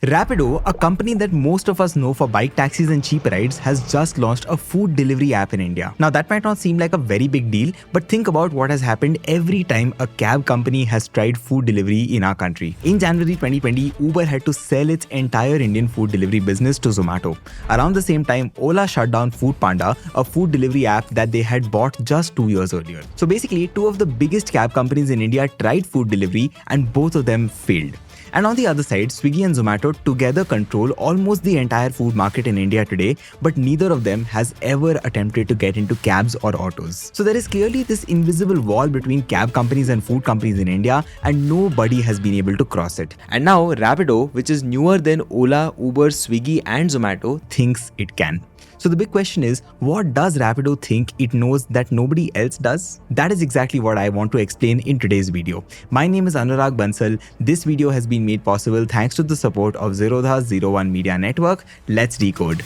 Rapido, a company that most of us know for bike taxis and cheap rides, has just launched a food delivery app in India. Now that might not seem like a very big deal, but think about what has happened every time a cab company has tried food delivery in our country. In January 2020, Uber had to sell its entire Indian food delivery business to Zomato. Around the same time, Ola shut down Food Panda, a food delivery app that they had bought just 2 years earlier. So basically, two of the biggest cab companies in India tried food delivery and both of them failed. And on the other side, Swiggy and Zomato together control almost the entire food market in India today, but neither of them has ever attempted to get into cabs or autos. So there is clearly this invisible wall between cab companies and food companies in India, and nobody has been able to cross it. And now Rapido, which is newer than Ola, Uber, Swiggy and Zomato, thinks it can. So the big question is, what does Rapido think it knows that nobody else does? That is exactly what I want to explain in today's video. My name is Anurag Bansal. This video has been made possible thanks to the support of Zerodha's 01 Media Network. Let's decode.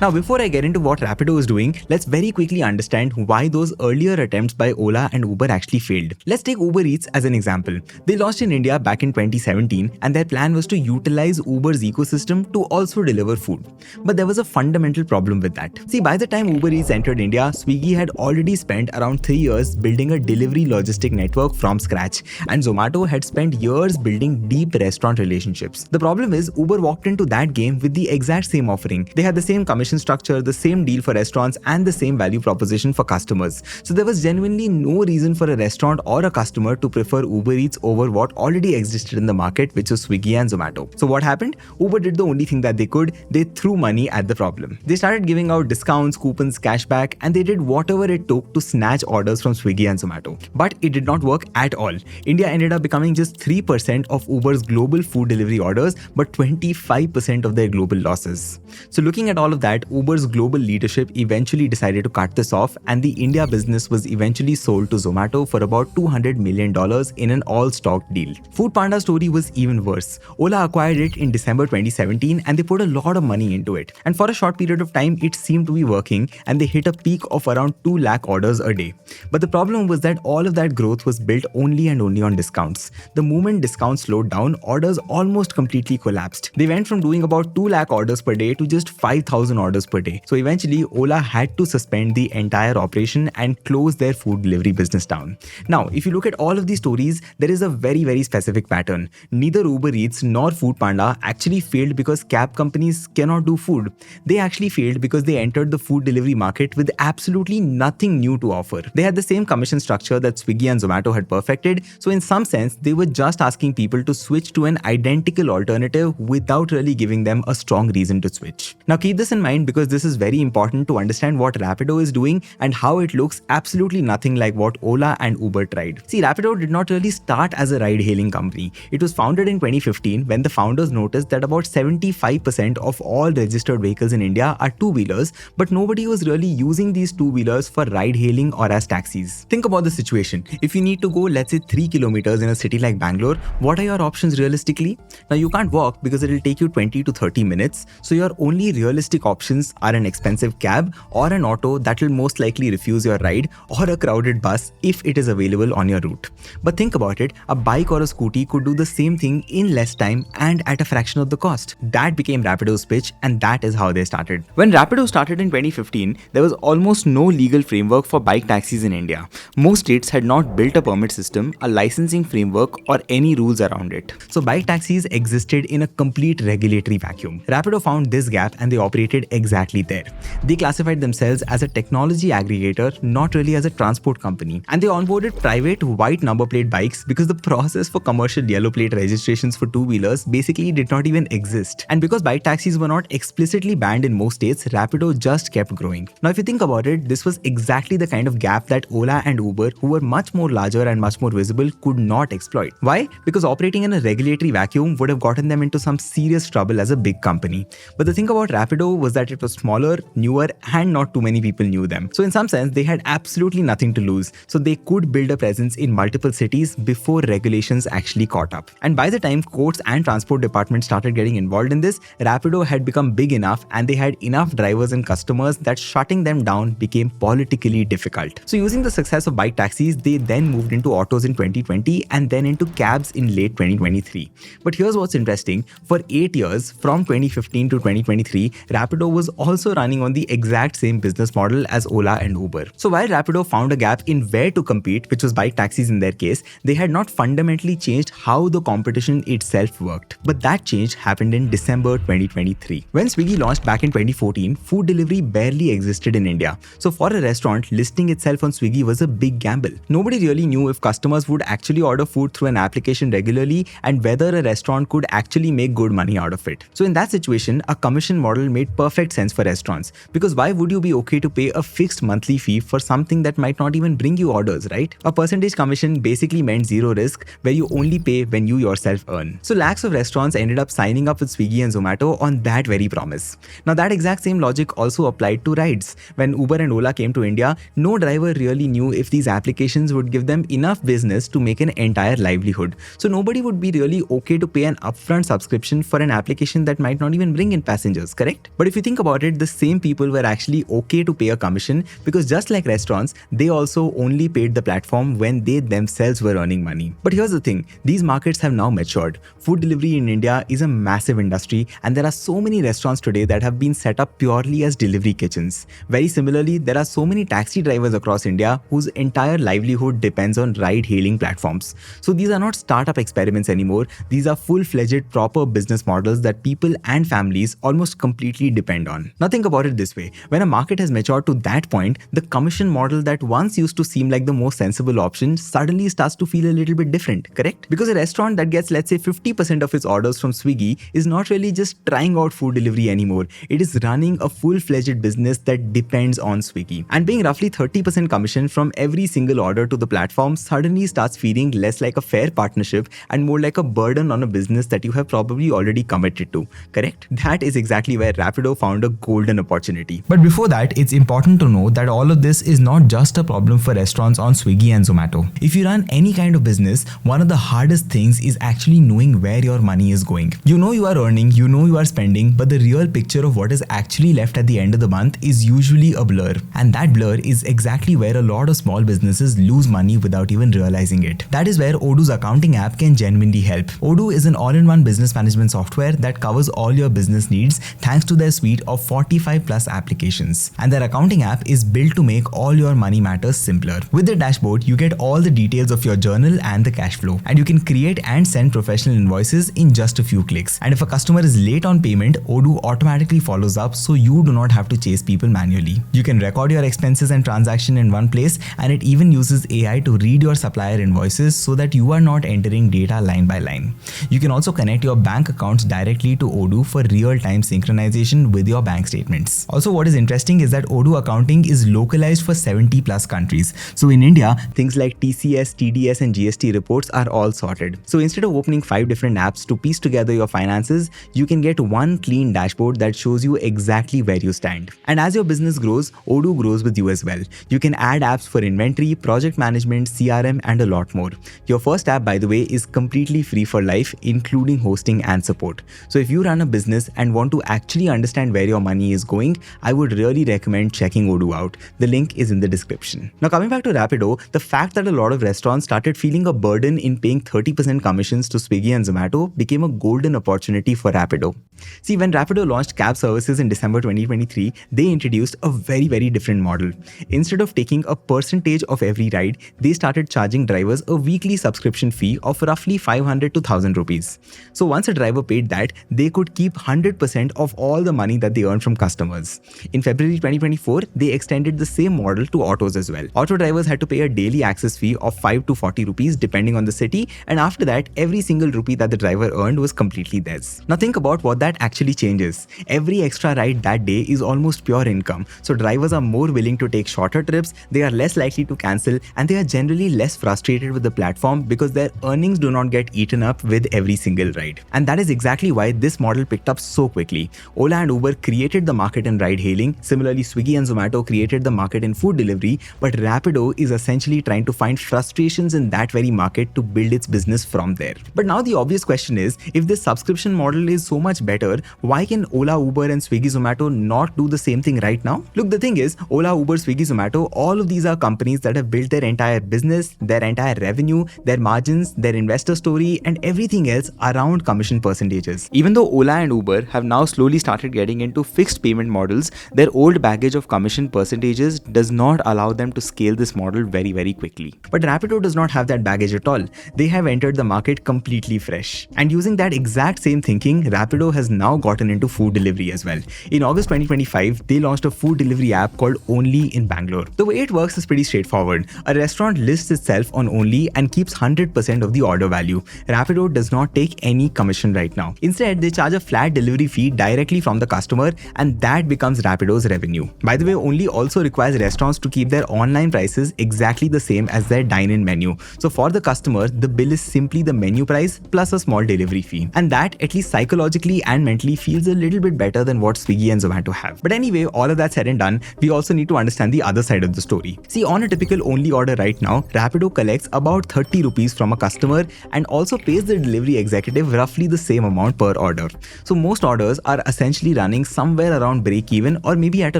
Now, before I get into what Rapido is doing, let's very quickly understand why those earlier attempts by Ola and Uber actually failed. Let's take Uber Eats as an example. They launched in India back in 2017 and their plan was to utilize Uber's ecosystem to also deliver food. But there was a fundamental problem with that. See, by the time Uber Eats entered India, Swiggy had already spent around 3 years building a delivery logistic network from scratch, and Zomato had spent years building deep restaurant relationships. The problem is, Uber walked into that game with the exact same offering. They had the same commission structure, the same deal for restaurants, and the same value proposition for customers. So there was genuinely no reason for a restaurant or a customer to prefer Uber Eats over what already existed in the market, which was Swiggy and Zomato. So what happened? Uber did the only thing that they could. They threw money at the problem. They started giving out discounts, coupons, cashback, and they did whatever it took to snatch orders from Swiggy and Zomato. But it did not work at all. India ended up becoming just 3% of Uber's global food delivery orders, but 25% of their global losses. So looking at all of that, Uber's global leadership eventually decided to cut this off, and the India business was eventually sold to Zomato for about $200 million in an all-stock deal. Food Panda's story was even worse. Ola acquired it in December 2017 and they put a lot of money into it. And for a short period of time, it seemed to be working and they hit a peak of around 2 lakh orders a day. But the problem was that all of that growth was built only and only on discounts. The moment discounts slowed down, orders almost completely collapsed. They went from doing about 2 lakh orders per day to just 5,000 orders per day. So eventually, Ola had to suspend the entire operation and close their food delivery business down. Now, if you look at all of these stories, there is a very specific pattern. Neither Uber Eats nor Food Panda actually failed because cab companies cannot do food. They actually failed because they entered the food delivery market with absolutely nothing new to offer. They had the same commission structure that Swiggy and Zomato had perfected, so in some sense, they were just asking people to switch to an identical alternative without really giving them a strong reason to switch. Now keep this in mind because this is very important to understand what Rapido is doing and how it looks absolutely nothing like what Ola and Uber tried. See, Rapido did not really start as a ride-hailing company. It was founded in 2015 when the founders noticed that about 75% of all registered vehicles in India are two-wheelers, but nobody was really using these two-wheelers for ride-hailing or as taxis. Think about the situation. If you need to go, let's say 3 kilometers in a city like Bangalore, what are your options realistically? Now you can't walk because it will take you 20 to 30 minutes, so your only realistic options are an expensive cab or an auto that will most likely refuse your ride, or a crowded bus if it is available on your route. But think about it, a bike or a scooty could do the same thing in less time and at a fraction of the cost. That became Rapido's pitch, and that is how they started. When Rapido started in 2015, there was almost no legal framework for bike taxis in India. Most states had not built a permit system, a licensing framework, or any rules around it. So bike taxis existed in a complete regulatory vacuum. Rapido found this gap and they operated exactly there. They classified themselves as a technology aggregator, not really as a transport company. And they onboarded private white number plate bikes because the process for commercial yellow plate registrations for two-wheelers basically did not even exist. And because bike taxis were not explicitly banned in most states, Rapido just kept growing. Now if you think about it, this was exactly the kind of gap that Ola and Uber, who were much more larger and much more visible, could not exploit. Why? Because operating in a regulatory vacuum would have gotten them into some serious trouble as a big company. But the thing about Rapido was that that it was smaller, newer, and not too many people knew them. So in some sense, they had absolutely nothing to lose. So they could build a presence in multiple cities before regulations actually caught up. And by the time courts and transport departments started getting involved in this, Rapido had become big enough and they had enough drivers and customers that shutting them down became politically difficult. So using the success of bike taxis, they then moved into autos in 2020 and then into cabs in late 2023. But here's what's interesting. For 8 years, from 2015 to 2023, Rapido was also running on the exact same business model as Ola and Uber. So while Rapido found a gap in where to compete, which was bike taxis in their case, they had not fundamentally changed how the competition itself worked. But that change happened in December 2023. When Swiggy launched back in 2014, food delivery barely existed in India. So for a restaurant, listing itself on Swiggy was a big gamble. Nobody really knew if customers would actually order food through an application regularly and whether a restaurant could actually make good money out of it. So in that situation, a commission model made perfect sense for restaurants, because why would you be okay to pay a fixed monthly fee for something that might not even bring you orders, right? A percentage commission basically meant zero risk, where you only pay when you yourself earn. So lakhs of restaurants ended up signing up with Swiggy and Zomato on that very promise. Now that exact same logic also applied to rides. When Uber and Ola came to India, no driver really knew if these applications would give them enough business to make an entire livelihood. So nobody would be really okay to pay an upfront subscription for an application that might not even bring in passengers, correct? But if you think about it, the same people were actually okay to pay a commission, because just like restaurants, they also only paid the platform when they themselves were earning money. But here's the thing, these markets have now matured. Food delivery in India is a massive industry, and there are so many restaurants today that have been set up purely as delivery kitchens. Very similarly, there are so many taxi drivers across India whose entire livelihood depends on ride-hailing platforms. So these are not startup experiments anymore. These are full-fledged proper business models that people and families almost completely depend on. Now think about it this way. When a market has matured to that point, the commission model that once used to seem like the most sensible option suddenly starts to feel a little bit different, correct? Because a restaurant that gets, let's say, 50% of its orders from Swiggy is not really just trying out food delivery anymore. It is running a full-fledged business that depends on Swiggy. And paying roughly 30% commission from every single order to the platform suddenly starts feeling less like a fair partnership and more like a burden on a business that you have probably already committed to, correct? That is exactly where Rapido found a golden opportunity. But before that, it's important to know that all of this is not just a problem for restaurants on Swiggy and Zomato. If you run any kind of business, one of the hardest things is actually knowing where your money is going. You know you are earning, you know you are spending, but the real picture of what is actually left at the end of the month is usually a blur. And that blur is exactly where a lot of small businesses lose money without even realizing it. That is where Odoo's accounting app can genuinely help. Odoo is an all-in-one business management software that covers all your business needs thanks to their suite of 45 plus applications. And their accounting app is built to make all your money matters simpler. With the dashboard, you get all the details of your journal and the cash flow, and you can create and send professional invoices in just a few clicks. And if a customer is late on payment, Odoo automatically follows up, so you do not have to chase people manually. You can record your expenses and transaction in one place, and it even uses AI to read your supplier invoices so that you are not entering data line by line. You can also connect your bank accounts directly to Odoo for real-time synchronization with your bank statements. Also, what is interesting is that Odoo accounting is localized for 70 plus countries. So in India, things like TCS, TDS and GST reports are all sorted. So instead of opening 5 different apps to piece together your finances, you can get one clean dashboard that shows you exactly where you stand. And as your business grows, Odoo grows with you as well. You can add apps for inventory, project management, CRM and a lot more. Your first app, by the way, is completely free for life, including hosting and support. So if you run a business and want to actually understand where your money is going, I would really recommend checking Odoo out. The link is in the description. Now coming back to Rapido, the fact that a lot of restaurants started feeling a burden in paying 30% commissions to Swiggy and Zomato became a golden opportunity for Rapido. See, when Rapido launched cab services in December 2023, they introduced a very different model. Instead of taking a percentage of every ride, they started charging drivers a weekly subscription fee of roughly 500 to 1000 rupees. So once a driver paid that, they could keep 100% of all the money that they earned from customers. In February 2024, they extended the same model to autos as well. Auto drivers had to pay a daily access fee of 5 to 40 rupees depending on the city, and after that, every single rupee that the driver earned was completely theirs. Now think about what that actually changes. Every extra ride that day is almost pure income. So drivers are more willing to take shorter trips, they are less likely to cancel, and they are generally less frustrated with the platform because their earnings do not get eaten up with every single ride. And that is exactly why this model picked up so quickly. Ola and Uber Uber created the market in ride-hailing. Similarly, Swiggy and Zomato created the market in food delivery, but Rapido is essentially trying to find frustrations in that very market to build its business from there. But now the obvious question is, if this subscription model is so much better, why can Ola, Uber and Swiggy, Zomato not do the same thing right now? Look, the thing is, Ola, Uber, Swiggy, Zomato, all of these are companies that have built their entire business, their entire revenue, their margins, their investor story and everything else around commission percentages. Even though Ola and Uber have now slowly started getting into fixed payment models, their old baggage of commission percentages does not allow them to scale this model very quickly. But Rapido does not have that baggage at all. They have entered the market completely fresh. And using that exact same thinking, Rapido has now gotten into food delivery as well. In August 2025, they launched a food delivery app called Only in Bangalore. The way it works is pretty straightforward. A restaurant lists itself on Only and keeps 100% of the order value. Rapido does not take any commission right now. Instead, they charge a flat delivery fee directly from the customer, and that becomes Rapido's revenue. By the way, Only also requires restaurants to keep their online prices exactly the same as their dine-in menu. So for the customer, the bill is simply the menu price plus a small delivery fee. And that, at least psychologically and mentally, feels a little bit better than what Swiggy and Zomato have. But anyway, all of that said and done, we also need to understand the other side of the story. See, on a typical Only order right now, Rapido collects about 30 rupees from a customer and also pays the delivery executive roughly the same amount per order. So most orders are essentially running somewhere around break even or maybe at a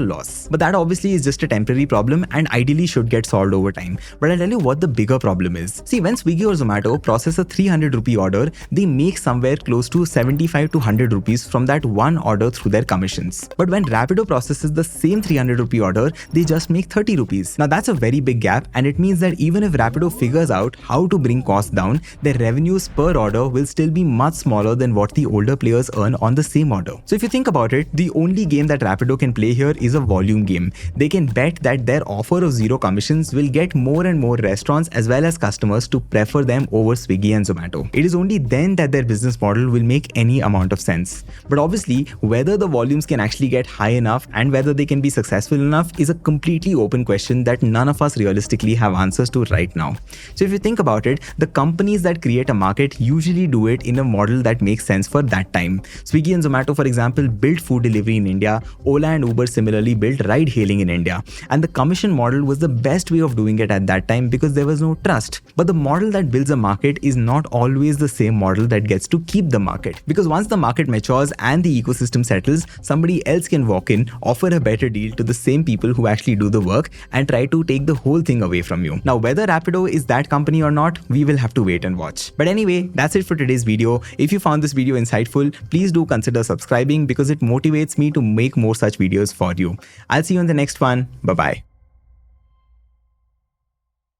loss. But that obviously is just a temporary problem and ideally should get solved over time. But I'll tell you what the bigger problem is. See, when Swiggy or Zomato process a 300 rupee order, they make somewhere close to 75 to 100 rupees from that one order through their commissions. But when Rapido processes the same 300 rupee order, they just make 30 rupees. Now that's a very big gap, and it means that even if Rapido figures out how to bring costs down, their revenues per order will still be much smaller than what the older players earn on the same order. So if you think about it, the only game that Rapido can play here is a volume game. They can bet that their offer of zero commissions will get more and more restaurants as well as customers to prefer them over Swiggy and Zomato. It is only then that their business model will make any amount of sense. But obviously, whether the volumes can actually get high enough and whether they can be successful enough is a completely open question that none of us realistically have answers to right now. So if you think about it, the companies that create a market usually do it in a model that makes sense for that time. Swiggy and Zomato, for example, built food delivery in India. Ola and Uber similarly built ride hailing in India. And the commission model was the best way of doing it at that time because there was no trust. But the model that builds a market is not always the same model that gets to keep the market. Because once the market matures and the ecosystem settles, somebody else can walk in, offer a better deal to the same people who actually do the work and try to take the whole thing away from you. Now, whether Rapido is that company or not, we will have to wait and watch. But anyway, that's it for today's video. If you found this video insightful, please do consider subscribing because it motivates me to make more such videos for you. I'll see you in the next one. Bye-bye.